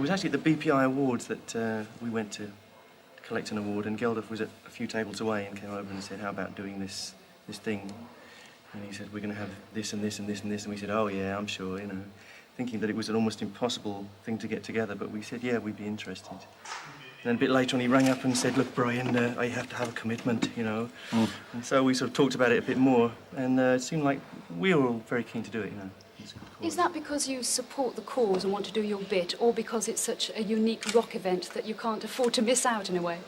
was actually at the BPI Awards that we went to collect an award, and Geldof was a few tables away and came over and said, how about doing this thing? And he said, we're going to have this and this and this and this. And we said, oh yeah, I'm sure, you know, thinking that it was an almost impossible thing to get together, but we said, yeah, we'd be interested. And then a bit later on he rang up and said, look, Brian, I have to have a commitment, you know. And so we sort of talked about it a bit more, and it seemed like we were all very keen to do it, you know. Is that because you support the cause and want to do your bit, or because it's such a unique rock event that you can't afford to miss out in a way?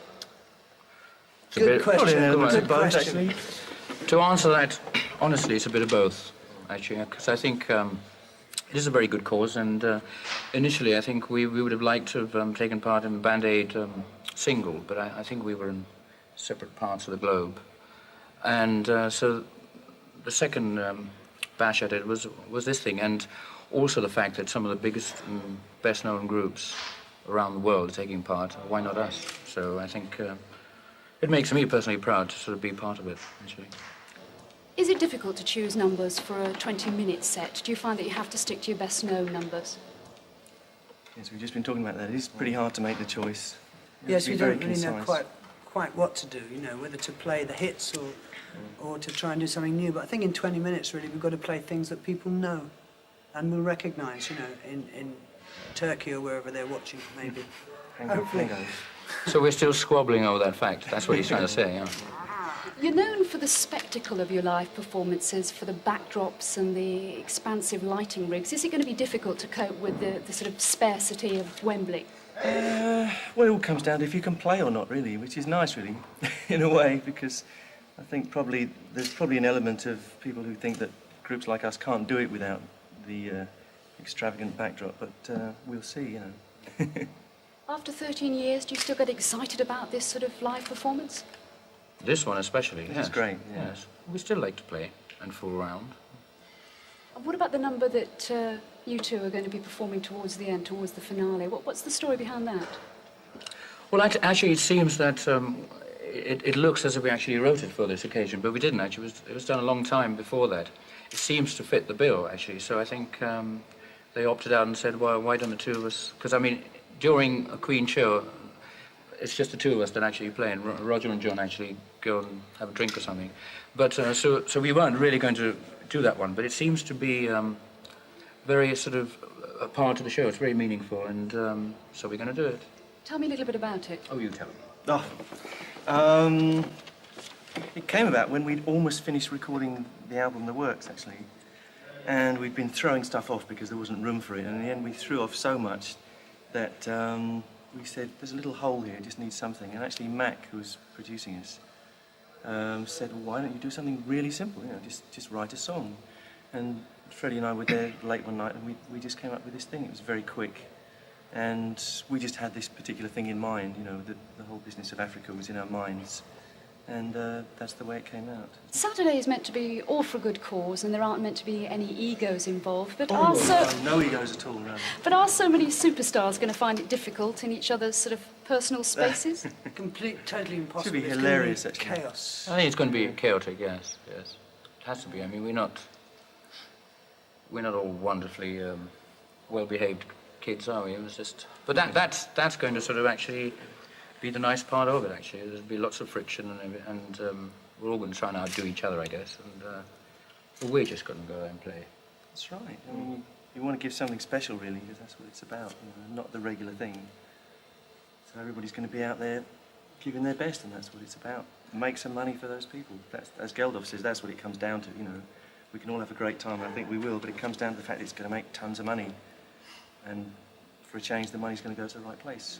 Good question. Good both, actually. To answer that, honestly, it's a bit of both, actually, because I think it is a very good cause, and initially I think we would have liked to have taken part in Band Aid single, but I think we were in separate parts of the globe. And so the second bash at it was this thing, and also the fact that some of the biggest and best-known groups around the world are taking part. Why not us? So I think it makes me personally proud to sort of be part of it, actually. Is it difficult to choose numbers for a 20-minute set? Do you find that you have to stick to your best-known numbers? Yes, we've just been talking about that. It is pretty hard to make the choice. Yes, we don't really know quite what to do, you know, whether to play the hits or to try and do something new. But I think in 20 minutes, really, we've got to play things that people know and will recognise, you know, in Turkey or wherever they're watching, maybe. Hopefully. So we're still squabbling over that fact. That's what he's trying to say, yeah. You're known for the spectacle of your live performances, for the backdrops and the expansive lighting rigs. Is it going to be difficult to cope with the sort of sparsity of Wembley? Well, it all comes down to if you can play or not, really, which is nice, really, in a way, because I think there's probably an element of people who think that groups like us can't do it without the extravagant backdrop, but we'll see, you know. After 13 years, do you still get excited about this sort of live performance? This one especially, This is great, yeah. Yes. We still like to play and fool around. And what about the number that you two are going to be performing towards the end, towards the finale? What's the story behind that? Well, actually, it seems that it looks as if we actually wrote it for this occasion, but we didn't actually. It was done a long time before that. It seems to fit the bill, actually, so I think they opted out and said, well, why don't the two of us... Because, I mean, during a Queen show, it's just the two of us that actually play, and Roger and John actually go and have a drink or something. But so we weren't really going to do that one, but it seems to be very sort of a part of the show. It's very meaningful, and so we're going to do it. Tell me a little bit about it. Oh, you tell me. It came about when we'd almost finished recording the album The Works, actually. And we'd been throwing stuff off because there wasn't room for it. And in the end, we threw off so much that we said, there's a little hole here, it just needs something. And actually, Mac, who was producing us, said, well, why don't you do something really simple? You know, just write a song. And Freddie and I were there late one night, and we just came up with this thing. It was very quick. And we just had this particular thing in mind, you know, the whole business of Africa was in our minds. And that's the way it came out. Saturday is meant to be all for a good cause, and there aren't meant to be any egos involved, but no egos at all, no. But are so many superstars going to find it difficult in each other's sort of personal spaces? Totally impossible. Should be hilarious, actually. Chaos. I think it's going to be chaotic, yes. It has to be. I mean, we're not all wonderfully well-behaved kids, are we? It was just... But that's going to sort of actually be the nice part of it, actually. There'll be lots of friction, and we're all going to try and outdo each other, I guess. And but we're just going to go there and play. That's right. I mean, you want to give something special, really, because that's what it's about, you know, not the regular thing. So everybody's going to be out there giving their best, and that's what it's about. Make some money for those people. That's, as Geldof says, that's what it comes down to, you know. We can all have a great time, and I think we will, but it comes down to the fact that it's going to make tons of money. And for a change, the money's going to go to the right place.